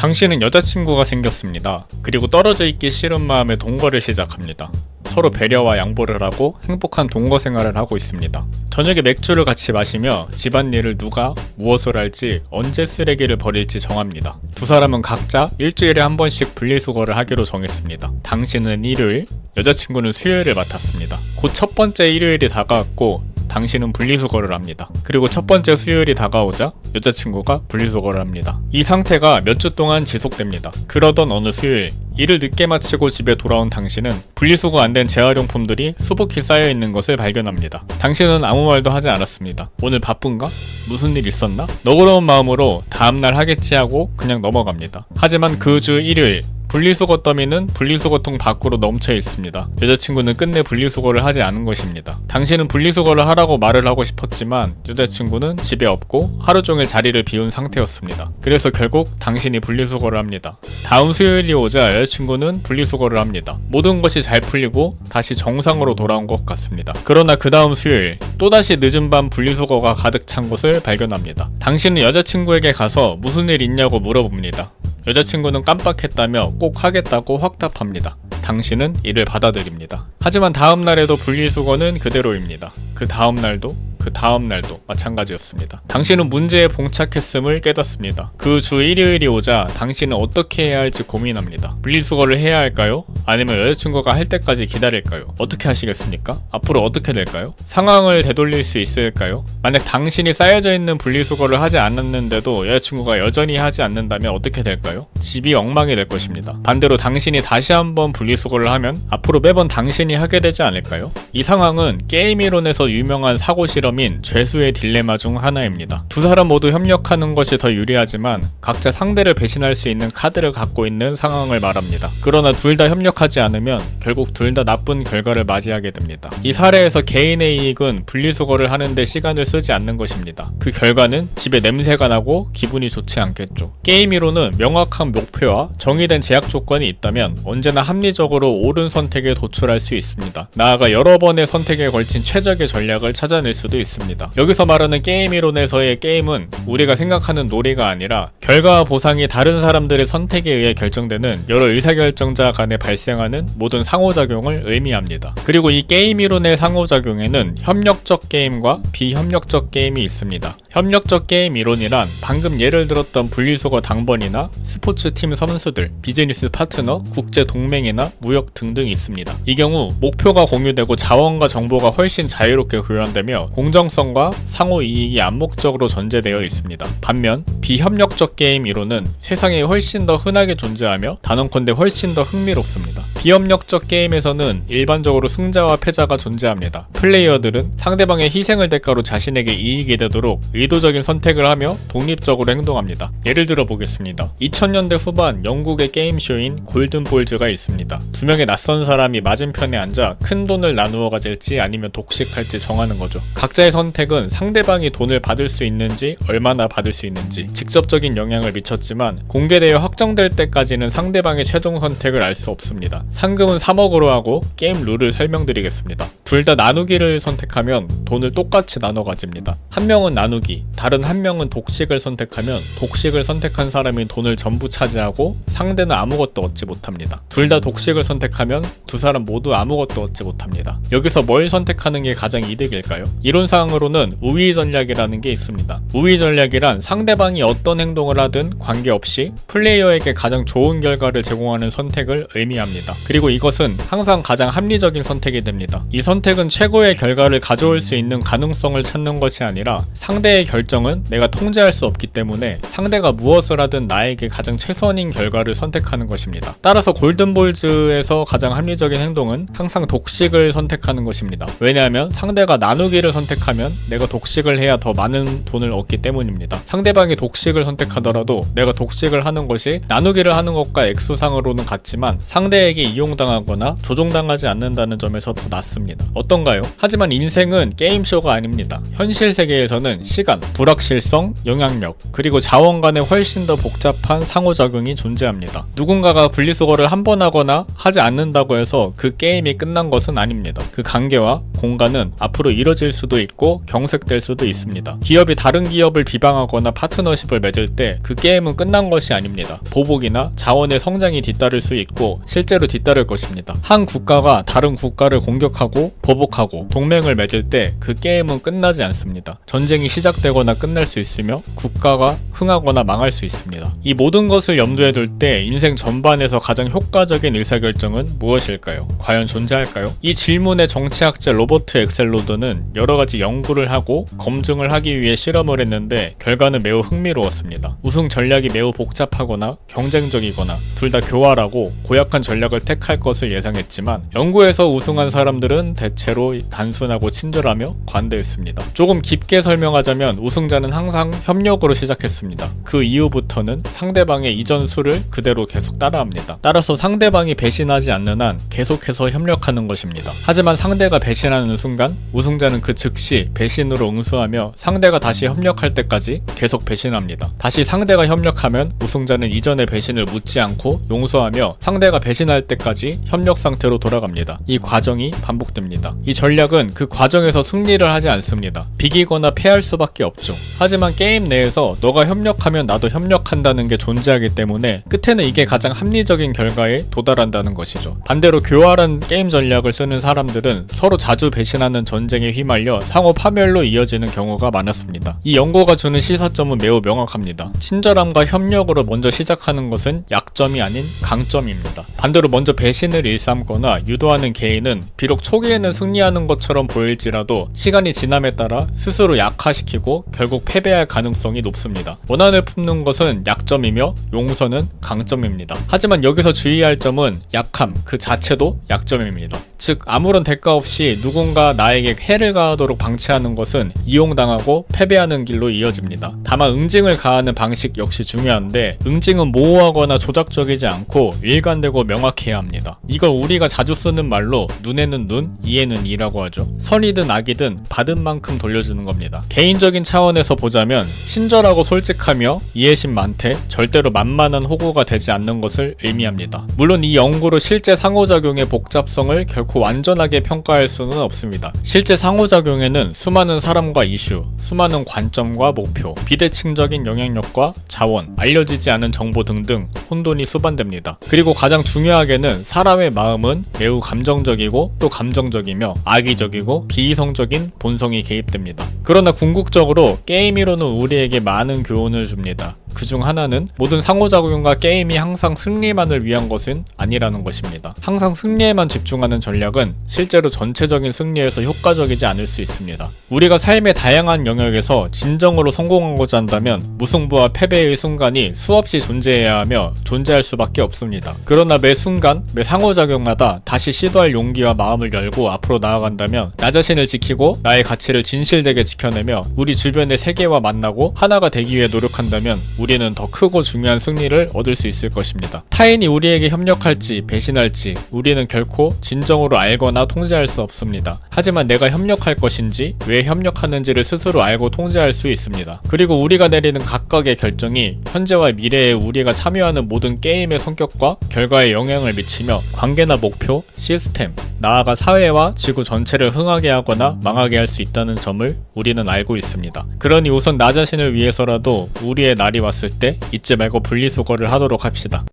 당신은 여자친구가 생겼습니다. 그리고 떨어져 있기 싫은 마음에 동거를 시작합니다. 서로 배려와 양보를 하고 행복한 동거 생활을 하고 있습니다. 저녁에 맥주를 같이 마시며 집안일을 누가 무엇을 할지 언제 쓰레기를 버릴지 정합니다. 두 사람은 각자 일주일에 한 번씩 분리수거를 하기로 정했습니다. 당신은 일요일, 여자친구는 수요일을 맡았습니다. 곧 첫 번째 일요일이 다가왔고 당신은 분리수거를 합니다. 그리고 첫 번째 수요일이 다가오자 여자친구가 분리수거를 합니다. 이 상태가 몇 주 동안 지속됩니다. 그러던 어느 수요일, 일을 늦게 마치고 집에 돌아온 당신은 분리수거 안 된 재활용품들이 수북히 쌓여있는 것을 발견합니다. 당신은 아무 말도 하지 않았습니다. 오늘 바쁜가? 무슨 일 있었나? 너그러운 마음으로 다음날 하겠지 하고 그냥 넘어갑니다. 하지만 그 주 일요일, 분리수거 더미는 분리수거통 밖으로 넘쳐 있습니다. 여자친구는 끝내 분리수거를 하지 않은 것입니다. 당신은 분리수거를 하라고 말을 하고 싶었지만 여자친구는 집에 없고 하루 종일 자리를 비운 상태였습니다. 그래서 결국 당신이 분리수거를 합니다. 다음 수요일이 오자 여자친구는 분리수거를 합니다. 모든 것이 잘 풀리고 다시 정상으로 돌아온 것 같습니다. 그러나 그 다음 수요일 또다시 늦은 밤 분리수거가 가득 찬 것을 발견합니다. 당신은 여자친구에게 가서 무슨 일 있냐고 물어봅니다. 여자친구는 깜빡했다며 꼭 하겠다고 확답합니다. 당신은 이를 받아들입니다. 하지만 다음날에도 분리수거는 그대로입니다. 그 다음날도 마찬가지였습니다. 당신은 문제에 봉착했음을 깨닫습니다. 그 주 일요일이 오자 당신은 어떻게 해야 할지 고민합니다. 분리수거를 해야 할까요? 아니면 여자친구가 할 때까지 기다릴까요? 어떻게 하시겠습니까? 앞으로 어떻게 될까요? 상황을 되돌릴 수 있을까요? 만약 당신이 쌓여져 있는 분리수거를 하지 않았는데도 여자친구가 여전히 하지 않는다면 어떻게 될까요? 집이 엉망이 될 것입니다. 반대로 당신이 다시 한번 분리수거를 하면 앞으로 매번 당신이 하게 되지 않을까요? 이 상황은 게임 이론에서 유명한 사고 실험인 죄수의 딜레마 중 하나입니다. 두 사람 모두 협력하는 것이 더 유리하지만 각자 상대를 배신할 수 있는 카드를 갖고 있는 상황을 말합니다. 그러나 둘 다 협력하지 않으면 결국 둘 다 나쁜 결과를 맞이하게 됩니다. 이 사례에서 개인의 이익은 분리수거를 하는데 시간을 쓰지 않는 것입니다. 그 결과는 집에 냄새가 나고 기분이 좋지 않겠죠. 게임 이론은 명확한 목표와 정의된 제약 조건이 있다면 언제나 합리적으로 옳은 선택에 도출할 수 있습니다. 나아가 여러 번의 선택에 걸친 최적의 전략을 찾아낼 수도 있습니다. 여기서 말하는 게임 이론에서의 게임은 우리가 생각하는 놀이가 아니라 결과와 보상이 다른 사람들의 선택에 의해 결정되는 여러 의사결정자 간에 발생하는 모든 상호작용을 의미합니다. 그리고 이 게임 이론의 상호작용에는 협력적 게임과 비협력적 게임이 있습니다. 협력적 게임 이론이란 방금 예를 들었던 분리수거 당번이나 스포츠팀 선수들, 비즈니스 파트너, 국제 동맹이나 무역 등등이 있습니다. 이 경우 목표가 공유되고 자원과 정보가 훨씬 자유롭게 교환되며 공정성과 상호 이익이 암묵적으로 전제되어 있습니다. 반면 비협력적 게임 이론은 세상에 훨씬 더 흔하게 존재하며 단언컨대 훨씬 더 흥미롭습니다. 비협력적 게임에서는 일반적으로 승자와 패자가 존재합니다. 플레이어들은 상대방의 희생을 대가로 자신에게 이익이 되도록 의도적인 선택을 하며 독립적으로 행동합니다. 예를 들어 보겠습니다. 2000년대 후반 영국의 게임쇼인 골든볼즈가 있습니다. 두 명의 낯선 사람이 맞은편에 앉아 큰 돈을 나누어 가질지 아니면 독식할지 정하는 거죠. 각자의 선택은 상대방이 돈을 받을 수 있는지 얼마나 받을 수 있는지 직접적인 영향을 미쳤지만 공개되어 확정될 때까지는 상대방의 최종 선택을 알 수 없습니다. 상금은 3억으로 하고 게임 룰을 설명드리겠습니다. 둘 다 나누기를 선택하면 돈을 똑같이 나눠 가집니다. 한 명은 나누기, 다른 한 명은 독식을 선택하면 독식을 선택한 사람이 돈을 전부 차지하고 상대는 아무것도 얻지 못합니다. 둘 다 독식을 선택하면 두 사람 모두 아무것도 얻지 못합니다. 여기서 뭘 선택하는 게 가장 이득일까요? 이론상으로는 우위 전략이라는 게 있습니다. 우위 전략이란 상대방이 어떤 행동을 하든 관계없이 플레이어에게 가장 좋은 결과를 제공하는 선택을 의미합니다. 그리고 이것은 항상 가장 합리적인 선택이 됩니다. 이 선택은 최고의 결과를 가져올 수 있는 가능성을 찾는 것이 아니라 상대의 결정은 내가 통제할 수 없기 때문에 상대가 무엇을 하든 나에게 가장 최선인 결과를 선택하는 것입니다. 따라서 골든볼즈에서 가장 합리적인 행동은 항상 독식을 선택하는 것입니다. 왜냐하면 상대가 나누기를 선택하면 내가 독식을 해야 더 많은 돈을 얻기 때문입니다. 상대방이 독식을 선택하더라도 내가 독식을 하는 것이 나누기를 하는 것과 액수상으로는 같지만 상대에게 이용당하거나 조종당하지 않는다는 점에서 더 낫습니다. 어떤가요? 하지만 인생은 게임쇼가 아닙니다. 현실 세계에서는 시간, 시간, 불확실성, 영향력, 그리고 자원 간에 훨씬 더 복잡한 상호작용이 존재합니다. 누군가가 분리수거를 한 번 하거나 하지 않는다고 해서 그 게임이 끝난 것은 아닙니다. 그 관계와 공간은 앞으로 이뤄질 수도 있고 경색될 수도 있습니다. 기업이 다른 기업을 비방하거나 파트너십을 맺을 때 그 게임은 끝난 것이 아닙니다. 보복이나 자원의 성장이 뒤따를 수 있고 실제로 뒤따를 것입니다. 한 국가가 다른 국가를 공격하고 보복하고 동맹을 맺을 때 그 게임은 끝나지 않습니다. 전쟁이 시작되거나 끝날 수 있으며 국가가 흥하거나 망할 수 있습니다. 이 모든 것을 염두에 둘 때 인생 전반에서 가장 효과적인 의사결정은 무엇일까요? 과연 존재할까요? 이 질문에 정치학자 로버트 엑셀로드는 여러가지 연구를 하고 검증을 하기 위해 실험을 했는데 결과는 매우 흥미로웠습니다. 우승 전략이 매우 복잡하거나 경쟁적이거나 둘 다 교활하고 고약한 전략을 택할 것을 예상했지만 연구에서 우승한 사람들은 대체로 단순하고 친절하며 관대했습니다. 조금 깊게 설명하자면 우승자는 항상 협력으로 시작했습니다. 그 이후부터는 상대방의 이전 수를 그대로 계속 따라합니다. 따라서 상대방이 배신하지 않는 한 계속해서 협력하는 것입니다. 하지만 상대가 배신하는 순간 우승자는 그 즉시 배신으로 응수하며 상대가 다시 협력할 때까지 계속 배신합니다. 다시 상대가 협력하면 우승자는 이전의 배신을 묻지 않고 용서하며 상대가 배신할 때까지 협력 상태로 돌아갑니다. 이 과정이 반복됩니다. 이 전략은 그 과정에서 승리를 하지 않습니다. 비기거나 패할 수밖에 없죠. 하지만 게임 내에서 너가 협력하면 나도 협력한다는 게 존재하기 때문에 끝에는 이게 가장 합리적인 결과에 도달한다는 것이죠. 반대로 교활한 게임 전략을 쓰는 사람들은 서로 자주 배신하는 전쟁에 휘말려 상호 파멸로 이어지는 경우가 많았습니다. 이 연구가 주는 시사점은 매우 명확합니다. 친절함과 협력으로 먼저 시작하는 것은 약점이 아닌 강점입니다. 반대로 먼저 배신을 일삼거나 유도하는 개인은 비록 초기에는 승리하는 것처럼 보일지라도 시간이 지남에 따라 스스로 약화시키고 결국 패배할 가능성이 높습니다. 원한을 품는 것은 약점이며 용서는 강점입니다. 하지만 여기서 주의할 점은 약함 그 자체도 약점입니다. 즉 아무런 대가 없이 누군가 나에게 해를 가하도록 방치하는 것은 이용당하고 패배하는 길로 이어집니다. 다만 응징을 가하는 방식 역시 중요한데 응징은 모호하거나 조작적이지 않고 일관되고 명확해야 합니다. 이걸 우리가 자주 쓰는 말로 눈에는 눈, 이에는 이라고 하죠. 선이든 악이든 받은 만큼 돌려주는 겁니다. 개인적인 차원에서 보자면 친절하고 솔직하며 이해심 많되 절대로 만만한 호구가 되지 않는 것을 의미합니다. 물론 이 연구로 실제 상호작용의 복잡성을 결코 완전하게 평가할 수는 없습니다. 실제 상호작용에는 수많은 사람과 이슈, 수많은 관점과 목표, 비대칭적인 영향력과 자원, 알려지지 않은 정보 등등 혼돈이 수반됩니다. 그리고 가장 중요하게는 사람의 마음은 매우 감정적이고 또 감정적이며 악의적이고 비이성적인 본성이 개입됩니다. 그러나 궁극적으로 게임이론은 우리에게 많은 교훈을 줍니다. 그중 하나는 모든 상호작용과 게임이 항상 승리만을 위한 것은 아니라는 것입니다. 항상 승리에만 집중하는 전략은 실제로 전체적인 승리에서 효과적이지 않을 수 있습니다. 우리가 삶의 다양한 영역에서 진정으로 성공하고자 한다면 무승부와 패배의 순간이 수없이 존재해야 하며 존재할 수밖에 없습니다. 그러나 매 순간, 매 상호작용마다 다시 시도할 용기와 마음을 열고 앞으로 나아간다면 나 자신을 지키고 나의 가치를 진실되게 지켜내며 우리 주변의 세계와 만나고 하나가 되기 위해 노력한다면 우리는 더 크고 중요한 승리를 얻을 수 있을 것입니다. 타인이 우리에게 협력할지 배신할지 우리는 결코 진정으로 알거나 통제할 수 없습니다. 하지만 내가 협력할 것인지 왜 협력하는지를 스스로 알고 통제할 수 있습니다. 그리고 우리가 내리는 각각의 결정이 현재와 미래에 우리가 참여하는 모든 게임의 성격과 결과에 영향을 미치며 관계나 목표, 시스템, 나아가 사회와 지구 전체를 흥하게 하거나 망하게 할 수 있다는 점을 우리는 알고 있습니다. 그러니 우선 나 자신을 위해서라도 우리의 날이 왔을 때 잊지 말고 분리수거를 하도록 합시다.